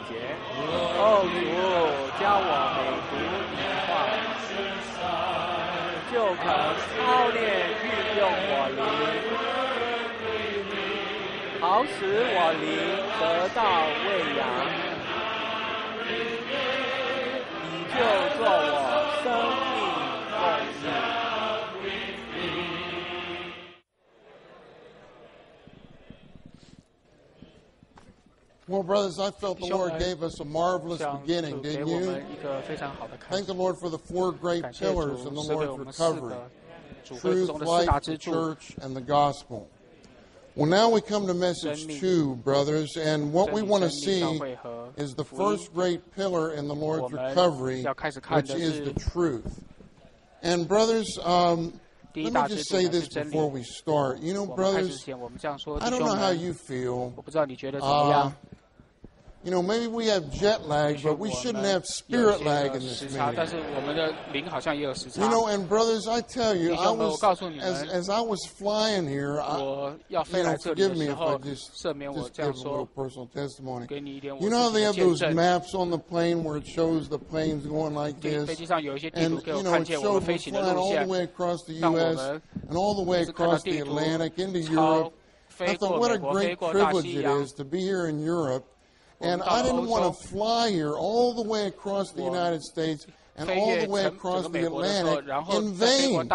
节。哦，主，教我每读你话，就肯操练运用我灵，好使我灵得到喂养。你就做我生命供应。Well, brothers, I felt the Lord gave us a marvelous beginning, didn't you? Thank the Lord for the 4 great pillars in the Lord's recovery: truth, life, the church, and the gospel. Well, now we come to message 2, brothers, and what we want to see is the first great pillar in the Lord's recovery, which is the truth. And brothers, let me just say this before we start. You know, brothers, I don't know how you feel. You know, maybe we have jet lag, but we shouldn't have spirit lag in this meeting. You know, and brothers, I tell you, as I was flying here, forgive me if I just give a little personal testimony. You know how they have those maps on the plane where it shows the planes going like this? And, you know, it showed me flying all the way across the U.S. and all the way across the Atlantic into Europe. I thought, what a great privilege it is to be here in Europe. And I didn't want to fly here all the way across the United States and all the way across the Atlantic in vain.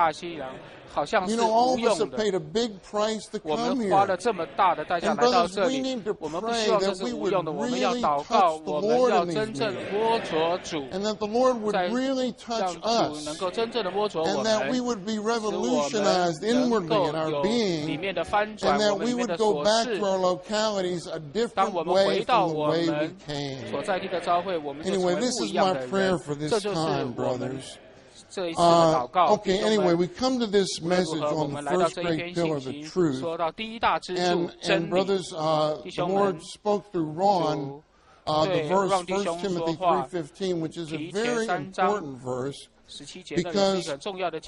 You know, all of us have paid a big price to come here. And brothers, we need to pray that we would really touch the Lord in these meetings. And that the Lord would really touch us. And that we would be revolutionized inwardly in our being. And that we would go back to our localities a different way from the way we came. Anyway, this is my prayer for this time, brothers. Okay, anyway, we come to this message on the first great pillar, the truth. And brothers, the Lord spoke through Ron the verse 1 Timothy 3:15, which is a very important verse, because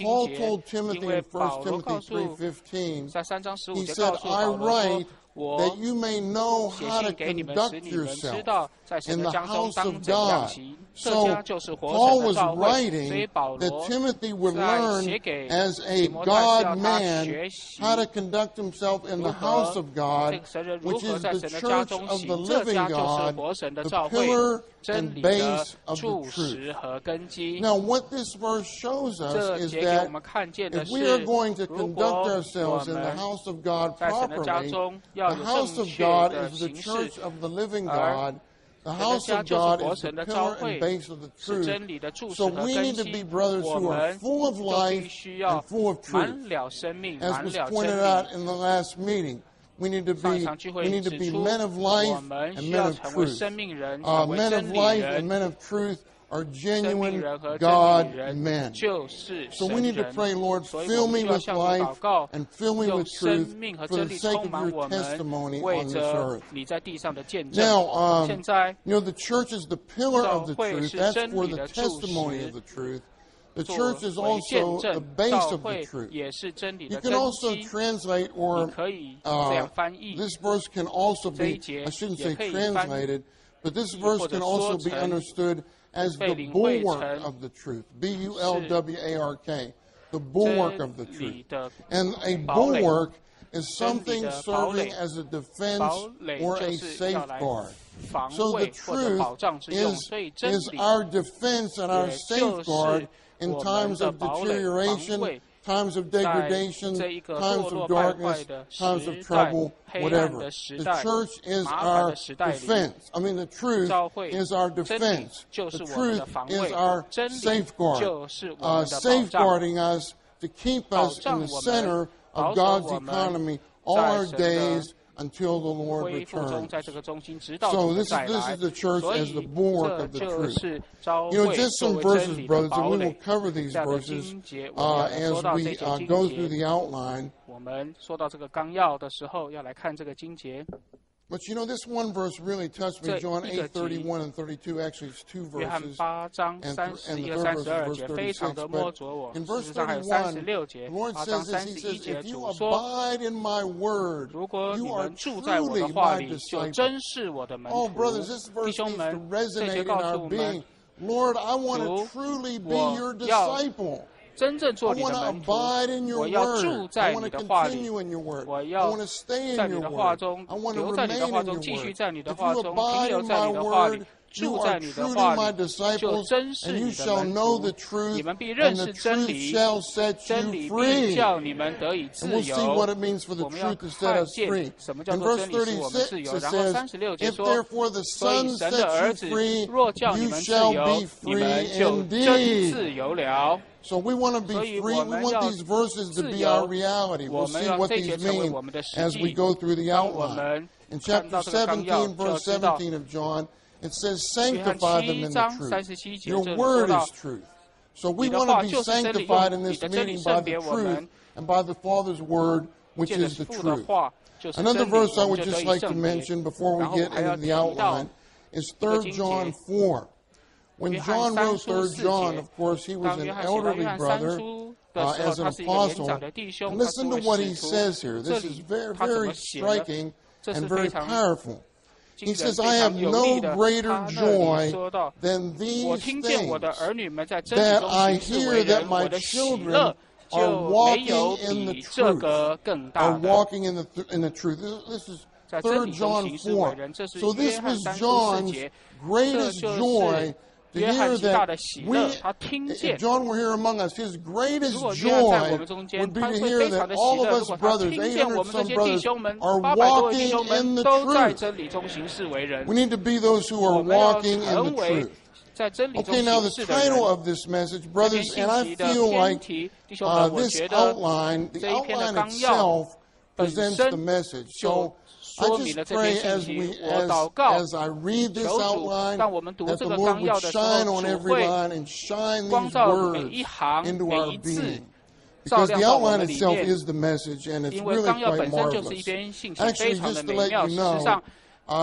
Paul told Timothy in 1 Timothy 3:15, he said, I write that you may know how to conduct yourself in the house of God. So Paul was writing that Timothy would learn as a God man how to conduct himself in the house of God, which is the church of the living God, the pillar and base of the truth. Now, what this verse shows us is that if we are going to conduct ourselves in the house of God properly, the house of God is the church of the living God. The house of God is the pillar and base of the truth. So we need to be brothers who are full of life and full of truth. As was pointed out in the last meeting, we need to be men of life and men of truth. Men of life and men of truth are genuine God men. So we need to pray, Lord, fill me with life and fill me with truth for the sake of your testimony on this earth. Now, you know, the church is the pillar of the truth. That's for the testimony of the truth. The church is also the base of the truth. You can also translate, or this verse can also be, I shouldn't say translated, but this verse can also be understood as the bulwark of the truth. B-U-L-W-A-R-K. The bulwark of the truth. And a bulwark is something serving as a defense or a safeguard. So the truth is our defense and our safeguard in times of deterioration, times of degradation, times of darkness, times of trouble, whatever. The church is our defense. I mean, the truth is our defense. The truth is our safeguard, safeguarding us to keep us in the center of God's economy all our days until the Lord returns. So this is the church as the bulwark of the truth. You know, just some verses, brothers, and we will cover these verses as we go through the outline. But you know, this one verse really touched me. John 8:31 and 32. Actually, it's two verses. 约翰8章31和32节非常的摸着我。事实上还有36节，8章31节主说：如果你们住在我的话里，就真是我的门徒。弟兄们，这节告诉我们，主要真正做你的门徒，我要住在你的话里，我要在你的话中，留在你的话中，继续在你的话中，停留在你的话里，住在你的话里，就真是你的门徒。你们必认识真理，真理必叫你们得以自由。我们要看见什么叫做真理使我们自由。然后36节说：所以神的儿子若叫你们自由，你们就真自由了。So we want to be free. We want these verses to be our reality. We'll see what these mean as we go through the outline. In chapter 17, verse 17 of John, it says, sanctify them in the truth. Your word is truth. So we want to be sanctified in this meeting by the truth and by the Father's word, which is the truth. Another verse I would just like to mention before we get into the outline is 3 John 4. When John wrote 3 John, of course, he was an elderly brother as an apostle. And listen to what he says here. This is very, very striking and very powerful. He says, I have no greater joy than these things, that I hear that my children are walking in the truth. Are walking in the truth. This is 3 John 4. So this was John's greatest joy. To hear that if John were here among us, his greatest joy would be to hear that all of us brothers, 800-some brothers, are walking in the truth. We need to be those who are walking in the truth. Okay, now the title of this message, brothers, and I feel like this outline, the outline itself presents the message. So I just pray as I read this outline that the Lord would shine on every line and shine these words into our being. Because the outline itself is the message, and it's really quite marvelous. Actually, just to let you know,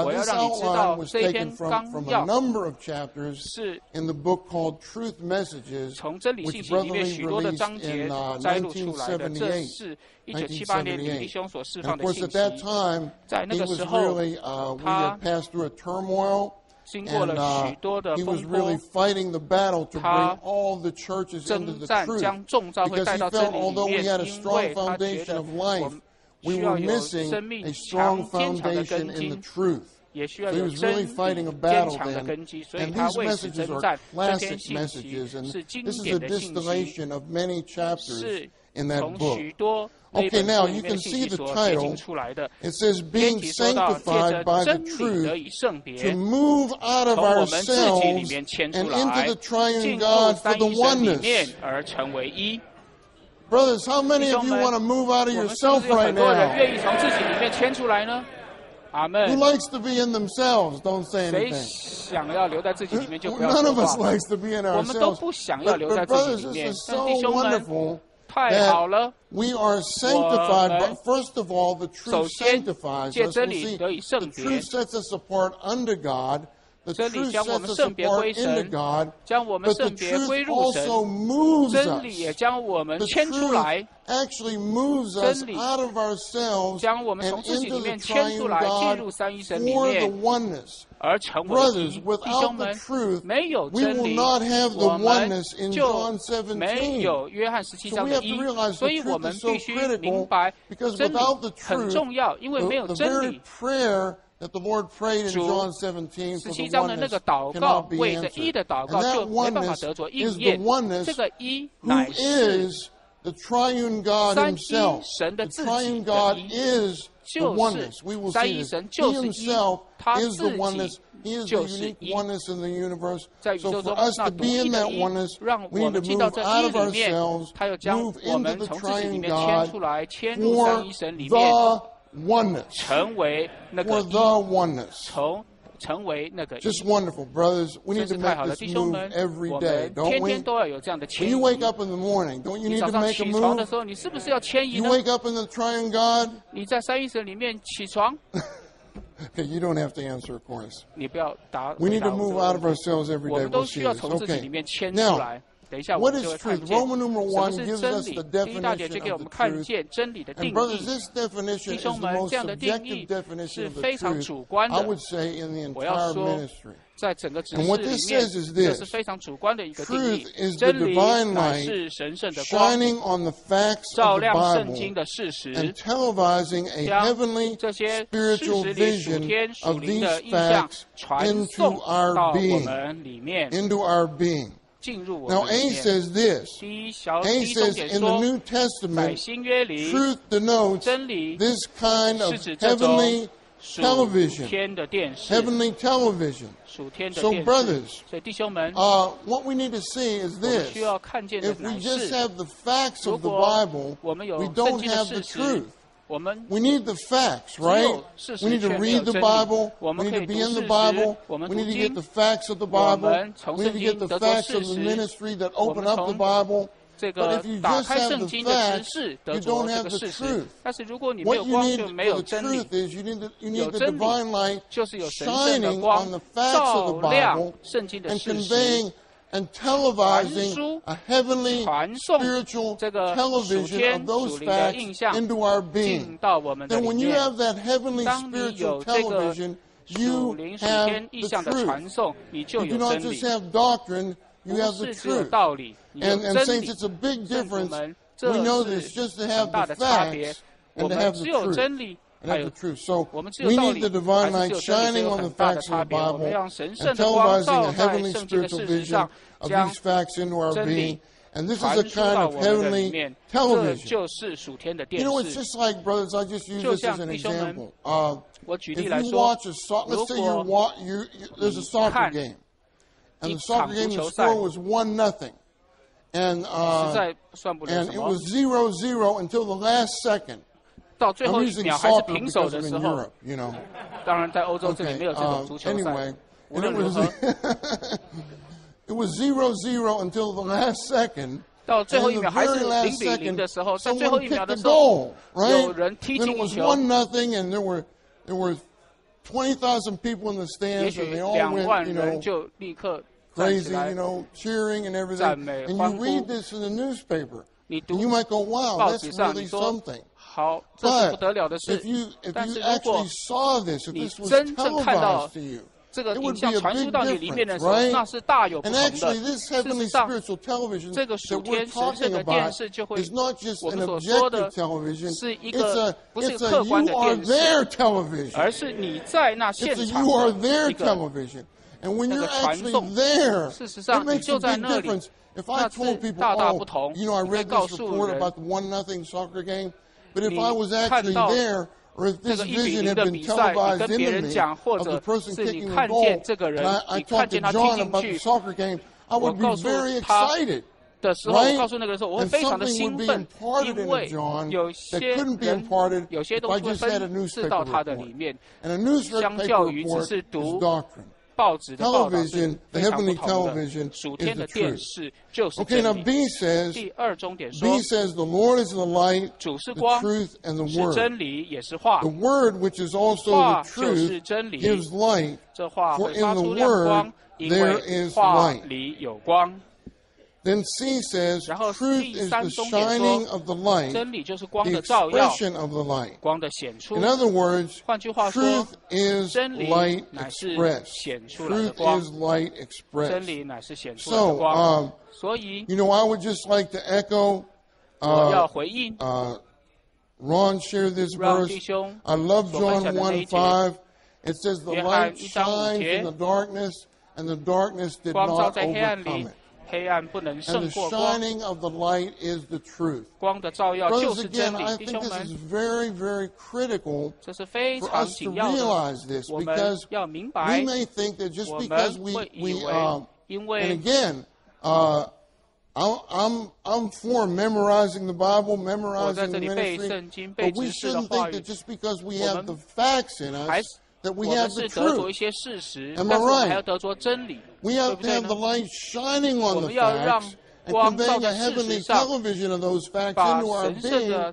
this outline was taken from a number of chapters in the book called Truth Messages, which Brother Lee released in 1978. And of course, at that time, he was really, we had passed through a turmoil, and he was really fighting the battle to bring all the churches into the truth. Because he felt, although we had a strong foundation of life, we were missing a strong foundation in the truth. So he was really fighting a battle then. And these messages are classic messages, and this is a distillation of many chapters in that book. Okay, now you can see the title. It says, being sanctified by the truth, to move out of ourselves and into the triune God for the oneness. Brothers, how many of you want to move out of yourself right now? Who likes to be in themselves? Don't say anything. None of us likes to be in ourselves. But brothers, this is so wonderful that we are sanctified. But first of all, the truth sanctifies us. We'll see, the truth sets us apart unto God. The truth sets us apart into God, but the truth also moves us. The truth actually moves us out of ourselves and into the triune God for the oneness. Brothers, without the truth, we will not have the oneness in John 17. So we have to realize the truth is so critical, because without the truth, the very prayer that the Lord prayed in John 17 for the oneness cannot be answered. And that oneness is the oneness who is the triune God himself. The triune God is the oneness. We will see this. He himself is the oneness. He is the unique oneness in the universe. So for us to be in that oneness, we need to move out of ourselves, move into the triune God for the oneness. For the oneness. Just wonderful, brothers. We need to make this move every day, don't we? When you wake up in the morning, don't you need to make a move? You wake up in the triune God? Okay, you don't have to answer, of course. 你不要答。We need to move out of ourselves every day. 我们都需要从自己里面牵出来。等一下，我们就会看见什么是真理。第一大节就给我们看见真理的定义。弟兄们，这样的定义是非常主观的。我要说，在整个指示里面，这是非常主观的一个定义。真理乃是神圣的光，照亮圣经的事实，将这些事实里属天属灵的意象传送到我们里面。Now, A says this. A says in the New Testament, truth denotes this kind of heavenly television. Heavenly television. So, brothers, what we need to see is this. If we just have the facts of the Bible, we don't have the truth. We need the facts, right? We need to read the Bible. We need to be in the Bible. We need to get the facts of the Bible. We need to get the facts of the ministry that open up the Bible. But if you just have the facts, you don't have the truth. What you need for the truth is you need the divine light shining on the facts of the Bible and conveying and televising a heavenly spiritual television of those facts into our being. Then when you have that heavenly spiritual television, you have the truth. You do not just have doctrine, you have the truth. And saints, it's a big difference. We know this, just to have the facts and to have the truth. So we need the divine light shining on the facts of the Bible and televising a heavenly spiritual vision of these facts into our being. And this is a kind of heavenly television. You know, it's just like, brothers, I just use this as an example. If you watch let's say there's a soccer game. And the soccer game, the score was 1-0. And it was 0-0 until the last second. 到最后一秒还是平手的时候，当然在欧洲这里没有这种足球赛。无论如何， it was 0-0 until the last second. 到最后一秒还是0-0的时候，在最后一秒的时候，有人踢进一球。 1-0 and there were 20,000 people in the stands and they all went, 人就立刻 crazy, cheering and everything. And you read this in the newspaper, and you might go, "Wow, that's really something." 好，这是不得了的事。但是如果你真正看到这个影像传输到你里面的时候，那是大有不同的。事实上，这个属天神圣的电视就会，我们所说的是一个不是客观的电视，而是你在那现场的一个传送。事实上，你就在那里，那是大大不同。你可以告诉人。 But if I was actually there, or if this vision had been televised into me of the person kicking the goal, and I talked to John about the soccer game, I would be very excited. Right? And something would be imparted into John that couldn't be imparted if I just had a newspaper report. And a newspaper report is doctrine. Television, the heavenly television, is the truth. Okay, now B says, the Lord is the light, the truth, and the word. The word, which is also the truth, gives light, for in the word there is light. Then C says, truth is the shining of the light, the expression of the light. In other words, truth is light expressed. Truth is light expressed. So, I would just like to echo Ron shared this verse. I love John 1:5. It says, the light shines in the darkness, and the darkness did not overcome it. And the shining of the light is the truth. Brothers, again, I think this is very, very critical for us to realize this, because we may think that just because and again, I'm for memorizing the Bible, memorizing the ministry, but we shouldn't think that just because we have the facts in us, that we have the truth. Am I right? We have to have the light shining on the facts and conveying a heavenly television of those facts into our being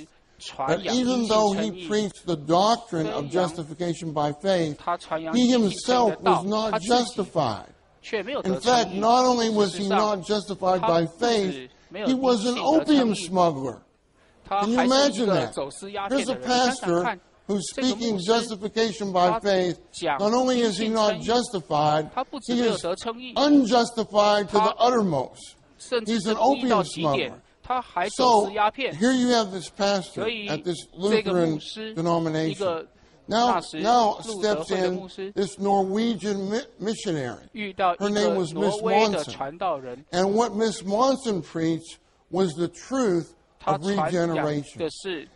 是传 that 扬 even 因 though 信 he 称义， preached the doctrine of justification by faith, 他传扬 he 因信称义 himself 的道 was，not 他自己 justified. 却没有 In 得称 fact, 义。 not only was 事 he 实上 not justified 他 by 不止 faith, 没有 he 因 was an 信得称 opium 义， smuggler. 他还是一个走私鸦片的人。想想看。 Who's speaking justification by faith, not only is he not justified, he is unjustified to the uttermost. He's an opium smuggler. So, here you have this pastor at this Lutheran denomination. Now steps in this Norwegian missionary. Her name was Miss Monson. And what Miss Monson preached was the truth of regeneration.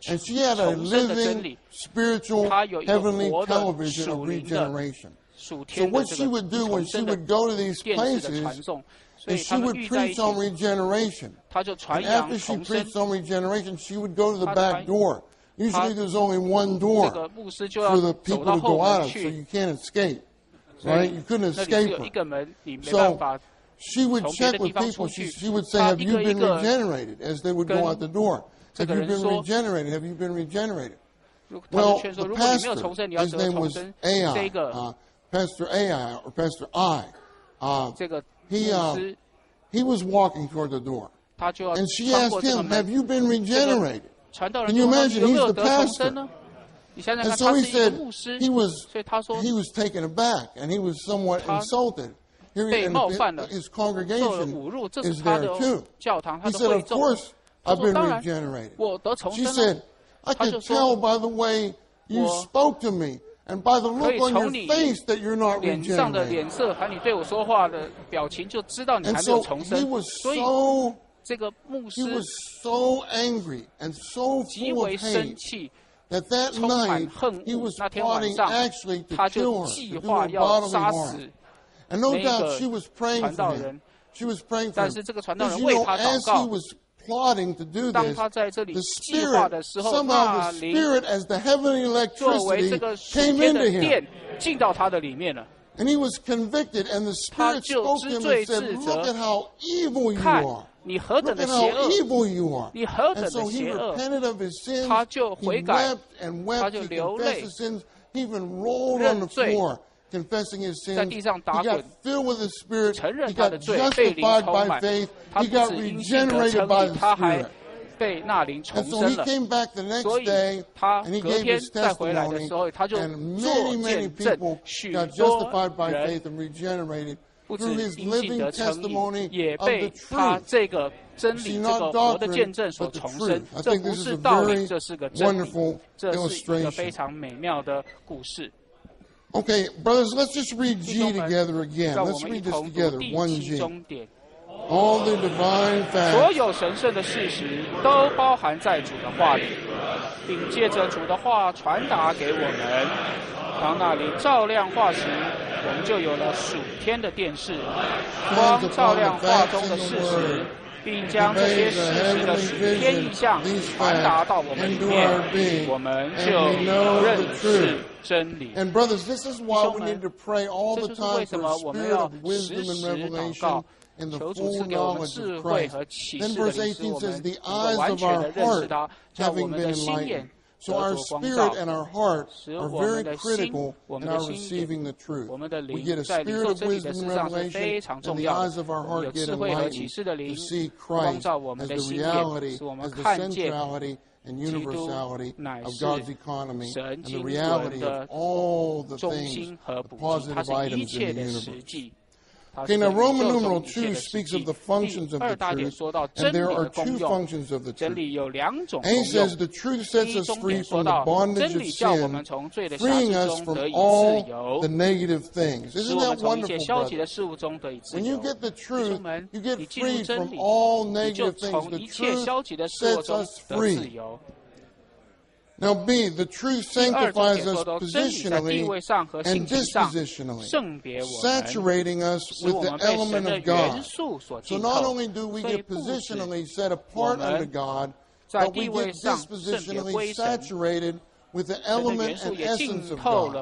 And she had a living, spiritual, heavenly television of regeneration. So what she would do when she would go to these places is she would preach on regeneration. And after she preached on regeneration, she would go to the back door. Usually there's only one door for the people to go out of, so you can't escape. Right? You couldn't escape her. So she would check with people. She would say, have you been regenerated? As they would go out the door. Have you been regenerated? Have you been regenerated? Well, the pastor, his name was Ai, Pastor Ai, or Pastor I. He was walking toward the door. And she asked him, have you been regenerated? Can you imagine? He's the pastor. And so he said, he was taken aback, and he was somewhat insulted. His congregation is there too. He said, of course, I've been regenerated. She said, I could tell by the way you spoke to me and by the look on your face that you're not regenerated. And so he was so angry and so full of hate that night he was plotting actually to kill her, to do her bodily harm. And no doubt she was praying for him. She was praying for him. Because, as he was plotting to do this, the Spirit, somehow the Spirit as the heavenly electricity came into him. And he was convicted, and the Spirit spoke to him and said, look at how evil you are. Look at how evil you are. And so he repented of his sins. He wept and wept. He confessed his sins. He even rolled on the floor, confessing his sins. He got filled with the Spirit. He got justified by faith. He got regenerated by the Spirit. And so he came back the next day, and he gave his testimony, and many people got justified by faith and regenerated through his living testimony of the truth. See, not doctrine, but the truth. I think this is a very wonderful illustration. Okay, brothers, let's just read G together again. Let's read this together, 1G. All the divine facts. 所有神圣的事实都包含在主的话里，并借着主的话传达给我们。当那里照亮话时，我们就有了属天的电视，光照亮话中的事实，并将这些事实的属天意象传达到我们里面，我们就认识真理。 And brothers, this is why we need to pray all the time for a spirit of wisdom and revelation in the full knowledge of Christ. Then verse 18 says, the eyes of our heart having been enlightened. So our spirit and our heart are very critical in our receiving the truth. We get a spirit of wisdom and revelation, and the eyes of our heart get enlightened to see Christ as the reality, as the centrality and universality of God's economy, and the reality of all the things, the positive items in the universe. Okay, now Roman numeral 2 speaks of the functions of the truth, and there are two functions of the truth. A says the truth sets us free from the bondage of sin, freeing us from all the negative things. Isn't that wonderful, brother? When you get the truth, you get free from all negative things. The truth sets us free. Now B, the truth sanctifies us positionally and dispositionally, saturating us with the element of God. So not only do we get positionally set apart unto God, but we get dispositionally saturated with the element and essence of God.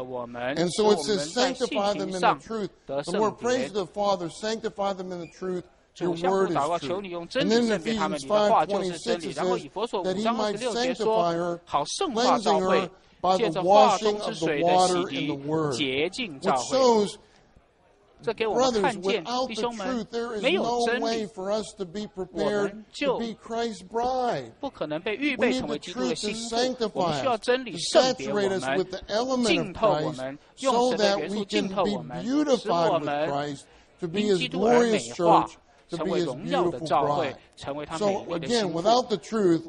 And so it says, sanctify them in the truth. The word praise the Father, sanctify them in the truth. Your word is true. And then in Ephesians 5:26 it says that he might sanctify her, cleansing her by the washing of the water in the word. Which shows 这给我们看见，弟兄们，没有真理，我们就不可能被预备成为基督的心腹。我们需要真理圣别我们，浸透我们，用神的元素浸透我们，使我们因基督而美化，成为荣耀的教会，成为他美丽的心腹。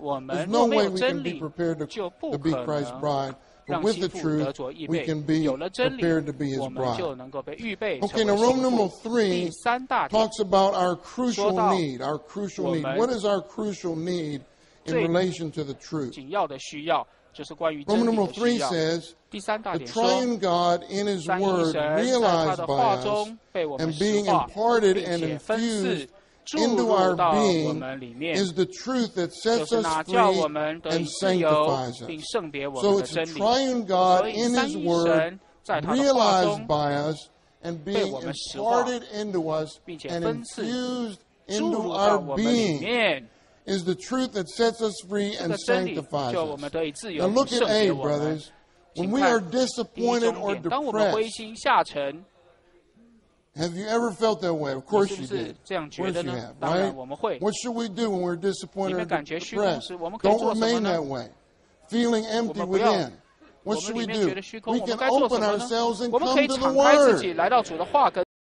我们若没有真理，就不可能让心腹得着预备。有了真理，我们就能够被预备成为心腹。第三大点 talks about our crucial need. Our crucial need. What is our crucial need in relation to the truth? 紧要的需要就是关于真理的需要。第三大点说，三一神在他的话中被我们实化，并且分赐注入到我们里面，就是那叫我们得以自由，并圣别我们的真理。所以三一神在他的话中被我们实化，并且分赐注入到我们里面。Is the truth that sets us free and sanctifies us. Now look at A, brothers. When we are disappointed or depressed, have you ever felt that way? Of course you did. Of course you have, right? What should we do when we're disappointed or depressed? Don't remain that way. Feeling empty within. What should we do? We can open ourselves and come to the Word.